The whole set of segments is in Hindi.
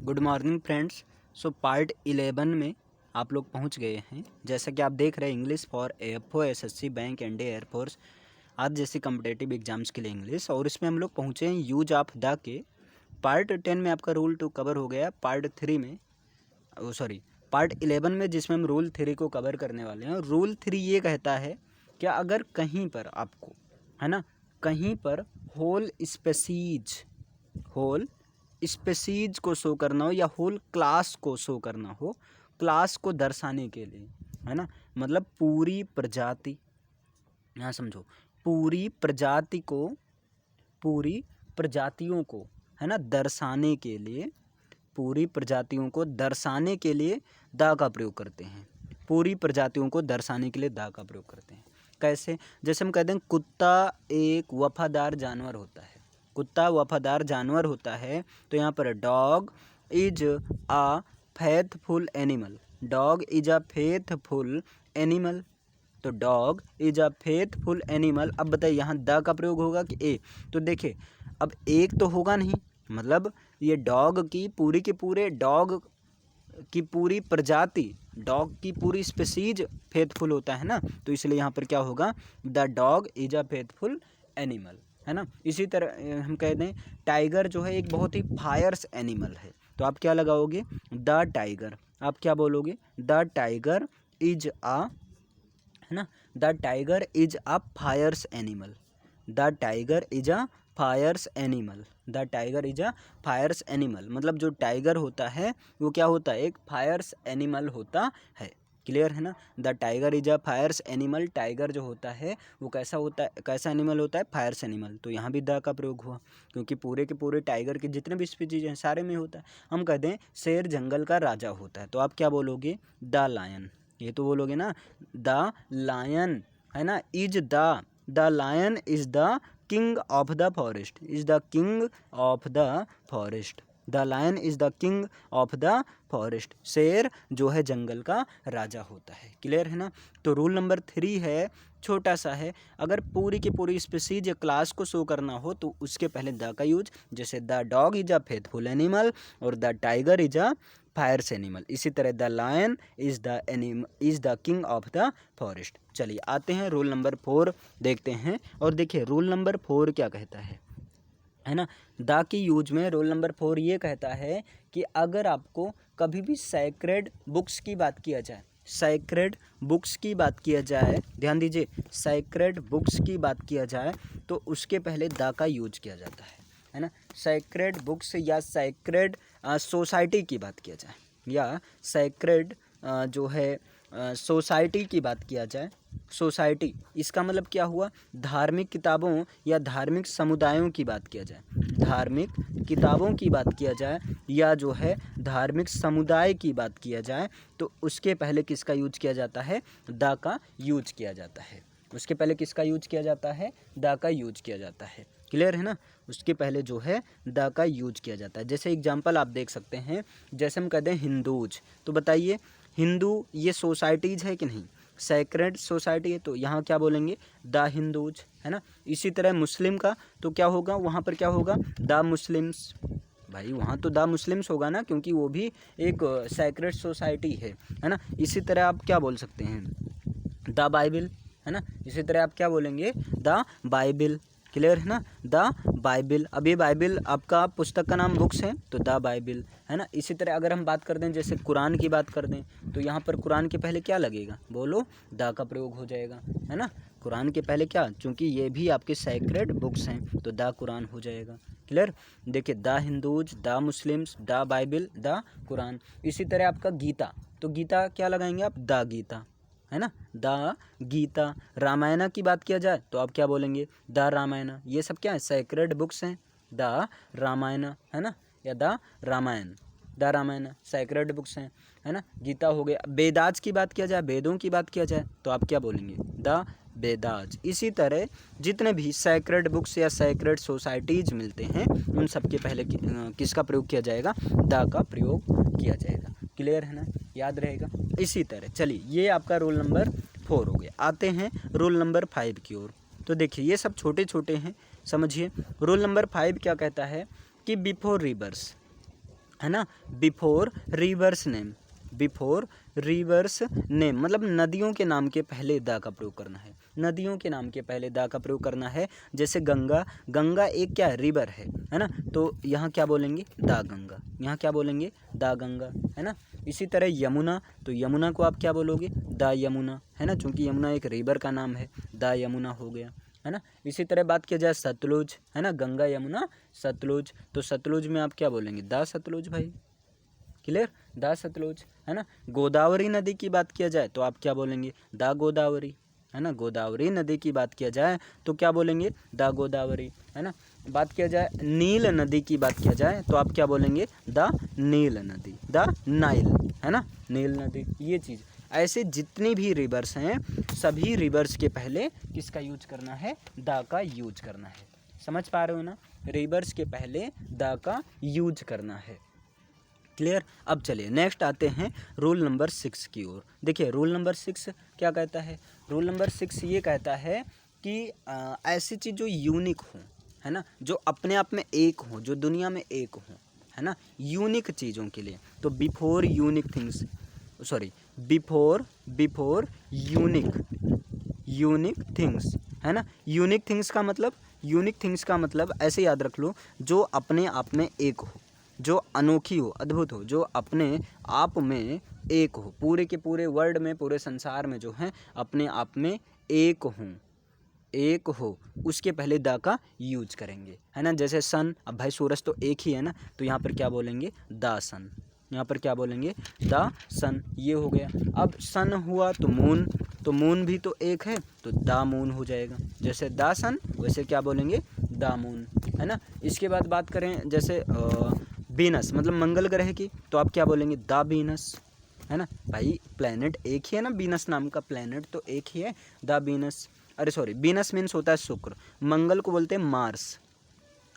Good morning friends. So part 11 में आप लोग पहुंच गए हैं। जैसा कि आप देख रहे हैं English for AFO, SSC, bank, NDA, air force आदि जैसी कम्पिटेटिव एग्जाम्स के लिए इंग्लिश। और इसमें हम लोग पहुंचे हैं यूज ऑफ द के। पार्ट 10 में आपका रूल 2 कवर हो गया। पार्ट 3 में पार्ट 11 में जिसमें हम रूल 3 को कवर करने वाले हैं। रूल 3 ये कहता है कि अगर कहीं पर आपको है ना, कहीं पर होल स्पेसीज को शो करना हो या होल क्लास को शो करना हो, क्लास को दर्शाने के लिए, है ना, मतलब पूरी प्रजाति, यहाँ समझो, पूरी प्रजातियों को है ना दर्शाने के लिए, पूरी प्रजातियों को दर्शाने के लिए दा का प्रयोग करते हैं। पूरी प्रजातियों को दर्शाने के लिए दा का प्रयोग करते हैं। कैसे? जैसे हम कहते हैं कुत्ता एक वफादार जानवर होता है। कुत्ता वफादार जानवर होता है, तो यहाँ पर dog is a faithful animal. Dog is a faithful animal. तो dog is a faithful animal. अब बताइए यहाँ द का प्रयोग होगा कि ए? तो देखिए अब एक तो होगा नहीं, मतलब ये डॉग की पूरी के पूरे, डॉग की पूरी प्रजाति, डॉग की पूरी स्पीसीज फेथफुल होता है ना, तो इसलिए यहाँ पर क्या होगा, the dog is a faithful animal, है ना। इसी तरह हम कह दें टाइगर जो है एक बहुत ही फायर्स एनिमल है, तो आप क्या लगाओगे, द टाइगर। आप क्या बोलोगे, द टाइगर इज अ, है ना, the tiger is a fierce animal. The tiger is a fierce animal. The tiger is a fierce animal, मतलब जो टाइगर होता है वो क्या होता है, एक फायर्स एनिमल होता है। क्लियर है ना। The tiger is a fierce animal. Tiger जो होता है वो कैसा होता है, कैसा एनिमल होता है, फायर्स एनिमल। तो यहाँ भी द का प्रयोग हुआ, क्योंकि पूरे के पूरे टाइगर के जितने भी स्पीसीज हैं सारे में होता है। हम कहते हैं शेर जंगल का राजा होता है, तो आप क्या बोलोगे, द लायन। ये तो बोलोगे ना, द लायन, है ना, is the lion is the king of the forest. Is the king of the forest. The lion is the king of the forest. शेर जो है जंगल का राजा होता है। क्लियर है ना। तो रूल नंबर 3 है, छोटा सा है। अगर पूरी की पूरी स्पीसीज या क्लास को शो करना हो तो उसके पहले द का यूज, जैसे the dog is a faithful animal और the tiger is a fierce animal. इसी तरह the lion is the king of the forest. चलिए आते हैं रूल नंबर 4 देखते हैं। और देखिए रूल नंबर 4 क्या कहता है ना, द की यूज में रूल नंबर 4 ये कहता है कि अगर आपको कभी भी सैक्रेड बुक्स की बात किया जाए, सैक्रेड बुक्स की बात किया जाए, ध्यान दीजिए, सैक्रेड बुक्स की बात किया जाए तो उसके पहले द का यूज किया जाता है ना। सैक्रेड बुक्स या सैक्रेड सोसाइटी की बात किया जाए, या सैक्रेड जो है सोसाइटी की बात किया जाए, सोसाइटी, इसका मतलब क्या हुआ, धार्मिक किताबों या धार्मिक समुदायों की बात किया जाए, धार्मिक किताबों की बात किया जाए या जो है धार्मिक समुदाय की बात किया जाए, तो उसके पहले किसका यूज किया जाता है, द का यूज किया जाता है। उसके पहले किसका यूज किया जाता है, द का यूज किया जाता है। क्लियर है ना। उसके पहले जो है द का यूज किया जाता है। जैसे एग्जांपल आप देख सकते हैं, जैसे हम कहते हैं हिंदूज, तो बताइए हिंदू ये सोसाइटीज है कि नहीं, सैक्रेड सोसाइटी है, तो यहाँ क्या बोलेंगे, द हिंदूज, है ना। इसी तरह मुस्लिम का तो क्या होगा, वहाँ पर क्या होगा, द मुस्लिम्स। भाई वहाँ तो द मुस्लिम्स होगा ना, क्योंकि वो भी एक सैक्रेड सोसाइटी है ना। इसी तरह आप क्या बोल सकते हैं, द बाइबिल, है ना। इसी तरह आप क्या बोलेंगे, द बाइबिल। क्लियर है ना, द बाइबिल। अब ये बाइबिल आपका पुस्तक का नाम, बुक्स है, तो द बाइबिल, है ना। इसी तरह अगर हम बात कर दें, जैसे कुरान की बात कर दें, तो यहाँ पर कुरान के पहले क्या लगेगा, बोलो, द का प्रयोग हो जाएगा, है ना। कुरान के पहले क्या, चूँकि ये भी आपके सैक्रेड बुक्स हैं, तो द कुरान हो जाएगा। क्लियर। देखिए the Hindus, the Muslims, the Bible, the Quran. इसी तरह आपका गीता, तो गीता क्या लगाएंगे आप, द गीता, है ना, द गीता। रामायण की बात किया जाए तो आप क्या बोलेंगे, द रामायण। ये सब क्या है, सैक्रेड बुक्स हैं, द रामायण, है ना, या the Ramayana, the Ramayana sacred books हैं, है ना। गीता हो गया। वेदाज की बात किया जाए, वेदों की बात किया जाए, तो आप क्या बोलेंगे, द वेदाज। इसी तरह जितने भी सैक्रेड बुक्स या सैक्रेड सोसाइटीज मिलते हैं उन सब के पहले किसका प्रयोग किया जाएगा, द का प्रयोग किया जाएगा। क्लियर है ना, याद रहेगा। इसी तरह चलिए ये आपका रोल नंबर 4 हो गया। आते हैं रोल नंबर 5 की ओर। तो देखिए ये सब छोटे छोटे हैं, समझिए। रोल नंबर 5 क्या कहता है कि बिफोर रिवर्स, है ना। Before reverse name, before reverse name मतलब नदियों के नाम के पहले द का प्रयोग करना है, नदियों के नाम के पहले द का प्रयोग करना है। जैसे गंगा, गंगा एक क्या है, रिवर है ना, तो यहाँ क्या बोलेंगे, द गंगा, यहाँ क्या बोलेंगे, द गंगा, है ना। इसी तरह यमुना, तो यमुना को आप क्या बोलोगे, द यमुना, है ना, चूँकि यमुना एक रिवर का नाम है, द यमुना हो गया, है ना। इसी तरह बात किया जाए सतलुज, है ना, गंगा यमुना सतलुज, तो सतलुज में आप क्या बोलेंगे, द सतलुज भाई, क्लियर, द सतलुज, है ना। गोदावरी नदी की बात किया जाए तो आप क्या बोलेंगे, द गोदावरी, है ना। गोदावरी नदी की बात किया जाए तो क्या बोलेंगे, द गोदावरी, है ना। बात किया जाए नील नदी की बात किया जाए तो आप क्या बोलेंगे, द नील नदी, द नाइल, है ना, नील नदी। ये चीज़ ऐसे जितनी भी रिवर्स हैं सभी रिवर्स के पहले किसका यूज करना है, द का यूज करना है। समझ पा रहे हो ना, रिवर्स के पहले द का यूज करना है, क्लियर। अब चलिए नेक्स्ट आते हैं रूल नंबर 6 की ओर। देखिए रूल नंबर 6 क्या कहता है, रूल नंबर 6 ये कहता है कि ऐसी चीज़ जो यूनिक हो, है ना, जो अपने आप में एक हो, जो दुनिया में एक हो, है ना, यूनिक चीज़ों के लिए, तो before unique things, sorry before before unique things, है ना। यूनिक थिंग्स का मतलब, यूनिक थिंग्स का मतलब ऐसे याद रख लो, जो अपने आप में एक हो, जो अनोखी हो, अद्भुत हो, जो अपने आप में एक हो, पूरे के पूरे वर्ल्ड में, पूरे संसार में जो है अपने आप में एक हो, एक हो, उसके पहले द का यूज करेंगे, है ना। जैसे सन, अब भाई सूरज तो एक ही है ना, तो यहाँ पर क्या बोलेंगे, द सन, यहाँ पर क्या बोलेंगे, द सन, ये हो गया। अब सन हुआ तो मून भी तो एक है, तो द मून हो जाएगा। जैसे द सन वैसे क्या बोलेंगे, द मून, है ना। इसके बाद बात करें जैसे वीनस मतलब मंगल ग्रह की, तो आप क्या बोलेंगे, द वीनस, है ना। भाई प्लैनेट एक ही है ना, वीनस नाम का प्लैनेट तो एक ही है, द वीनस। अरे सॉरी, वीनस मीन्स होता है शुक्र, मंगल को बोलते हैं मार्स,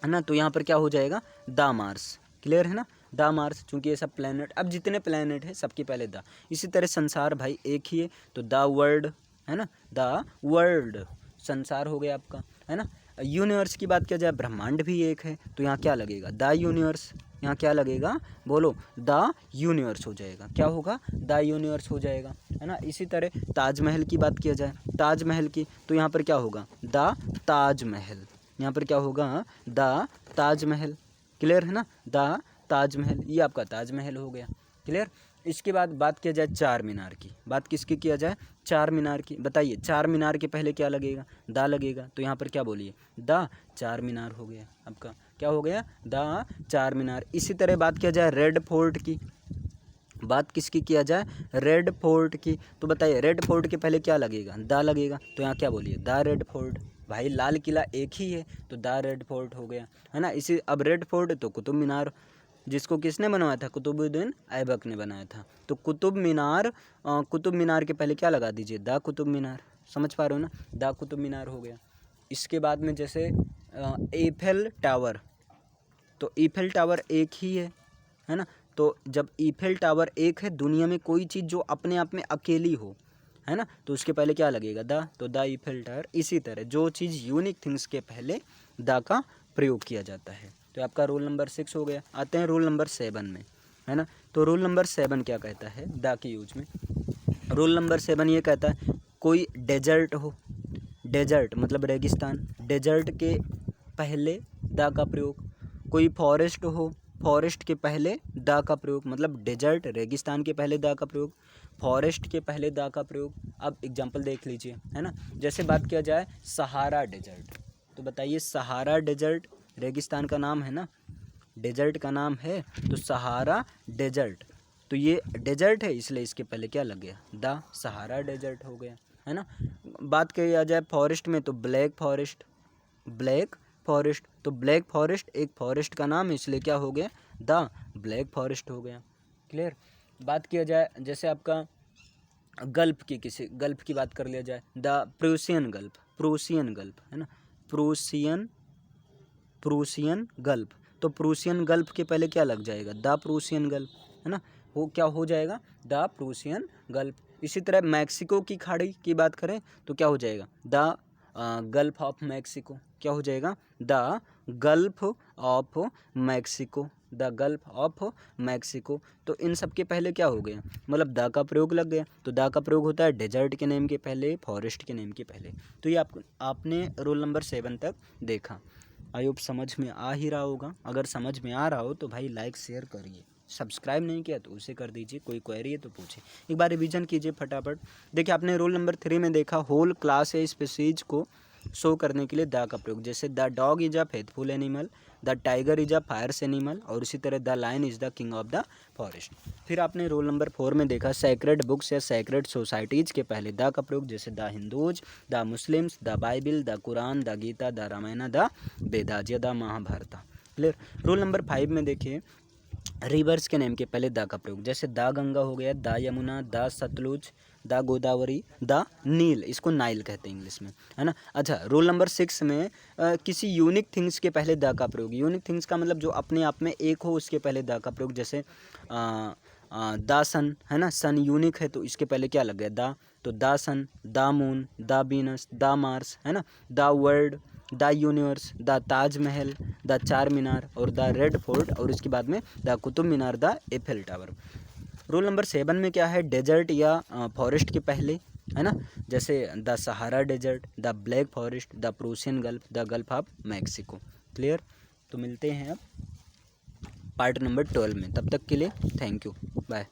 है ना, तो यहाँ पर क्या हो जाएगा, द मार्स, क्लियर है ना, द मार्स, चूँकि ये सब प्लैनेट, अब जितने प्लैनेट है सबके पहले द। इसी तरह संसार भाई एक ही है, तो द वर्ल्ड, है ना, द वर्ल्ड, संसार हो गया आपका, है ना। यूनिवर्स की बात किया जाए, ब्रह्मांड भी एक है, तो यहाँ क्या लगेगा, द यूनिवर्स, यहाँ क्या लगेगा, बोलो, द यूनिवर्स हो जाएगा, क्या होगा, द यूनिवर्स हो जाएगा, है ना। इसी तरह ताजमहल की बात किया जाए, ताजमहल की, तो यहाँ पर क्या होगा, द ताजमहल, यहाँ पर क्या होगा, द ताजमहल, क्लियर है ना, द ताजमहल, ये आपका ताजमहल हो गया, क्लियर। इसके बाद बात किया जाए चार मीनार की, बात किसकी किया जाए, चार मीनार की। बताइए चार मीनार के पहले क्या लगेगा, दा लगेगा, तो यहाँ पर क्या बोलिए, दा चार मीनार हो गया आपका, क्या हो गया, दा चार मीनार। इसी तरह बात किया जाए रेड फोर्ट की, बात किसकी किया जाए, रेड फोर्ट की, तो बताइए रेड फोर्ट के पहले क्या लगेगा, दा लगेगा, तो यहाँ क्या बोलिए, दा रेड फोर्ट। भाई लाल किला एक ही है, तो दा रेड फोर्ट हो गया, है ना। इसी अब रेड फोर्ट तो कुतुब मीनार, जिसको किसने बनवाया था, कुतुबुद्दीन ऐबक ने बनाया था, तो कुतुब मीनार के पहले क्या लगा दीजिए, दा कुतुब मीनार, समझ पा रहे हो ना, दा कुतुब मीनार हो गया। इसके बाद में जैसे ईफेल टावर, तो ईफेल टावर एक ही है ना, तो जब ईफेल टावर एक है, दुनिया में कोई चीज़ जो अपने आप में अकेली हो, है ना, तो उसके पहले क्या लगेगा, द, तो द ईफेल टावर। इसी तरह जो चीज़ यूनिक थिंग्स के पहले द का प्रयोग किया जाता है। तो आपका रूल नंबर 6 हो गया। आते हैं रूल नंबर 7 में, है ना। तो रूल नंबर 7 क्या कहता है द के यूज में, रूल नंबर 7 ये कहता है कोई डेजर्ट हो, डेजर्ट मतलब रेगिस्तान, डेजर्ट के पहले द का प्रयोग, कोई फॉरेस्ट हो, फॉरेस्ट के पहले द का प्रयोग, मतलब डेजर्ट रेगिस्तान के पहले द का प्रयोग, फॉरेस्ट के पहले द का प्रयोग। अब एग्जांपल देख लीजिए, है ना। जैसे बात किया जाए सहारा डेजर्ट, तो बताइए सहारा डेजर्ट रेगिस्तान का नाम है ना, डेजर्ट का नाम है, तो सहारा डेजर्ट, तो ये डेजर्ट है इसलिए इसके पहले क्या लग गया, द सहारा डेजर्ट हो गया, है ना। बात किया जाए फॉरेस्ट में, तो ब्लैक फॉरेस्ट, ब्लैक फॉरेस्ट, तो ब्लैक फॉरेस्ट एक फॉरेस्ट का नाम है इसलिए क्या हो गया, द ब्लैक फॉरेस्ट हो गया, क्लियर। बात किया जाए जैसे आपका गल्फ की, किसी गल्फ की बात कर लिया जाए, the Persian gulf, Prussian gulf, है ना, प्रूसियन गल्फ, तो प्रूसियन गल्फ के पहले क्या लग जाएगा, द प्रूसियन गल्फ, है ना, वो क्या हो जाएगा, द प्रूसियन गल्फ। इसी तरह मैक्सिको की खाड़ी की बात करें तो क्या हो जाएगा, द गल्फ ऑफ मैक्सिको, क्या हो जाएगा, the gulf of Mexico, the gulf of Mexico. तो इन सब के पहले क्या हो गया, मतलब द का प्रयोग लग गया। तो द का प्रयोग होता है डेजर्ट के नेम के पहले, फॉरेस्ट के नेम के पहले। तो ये आपने रोल नंबर 7 तक देखा। आई होप समझ में आ ही रहा होगा। अगर समझ में आ रहा हो तो भाई लाइक शेयर करिए, सब्सक्राइब नहीं किया तो उसे कर दीजिए, कोई क्वेरी है तो पूछे। एक बार रिवीजन कीजिए फटाफट। देखिए आपने रोल नंबर 3 में देखा होल क्लास या स्पीसीज को शो करने के लिए द का प्रयोग, जैसे the dog is a faithful animal, the tiger is a fierce animal, और इसी तरह the lion is the king of the forest. फिर आपने रोल नंबर 4 में देखा सैक्रेड बुक्स या सैक्रेड सोसाइटीज़ के पहले द का प्रयोग, जैसे the Hindus, the Muslims, the Bible, the Quran, the Gita, the Ramayana, the Vedas या the Mahabharata. Clear. Roll number 5 में देखिए रिवर्स के नेम के पहले द का प्रयोग, जैसे द गंगा हो गया, the Yamuna, the Sutlej, the Godavari, the नील, इसको नाइल कहते हैं इंग्लिश में, है ना। अच्छा रोल नंबर 6 में किसी यूनिक थिंग्स के पहले द का प्रयोग। यूनिक थिंग्स का मतलब जो अपने आप में एक हो उसके पहले द का प्रयोग, जैसे द सन, है ना, सन यूनिक है तो इसके पहले क्या लग गया द, तो the sun, the moon, the Venus, the Mars, है ना, the world, the universe, the Taj Mahal, the चार मीनार और द रेड फोर्ट, और इसके बाद में the Qutub Minar, the Eiffel tower. Roll number 7 में क्या है, डेजर्ट या फॉरेस्ट के पहले, है ना, जैसे the Sahara desert, the black forest, the Persian gulf, the gulf of Mexico. Clear. तो मिलते हैं अब पार्ट नंबर 12 में, तब तक के लिए थैंक यू, बाय।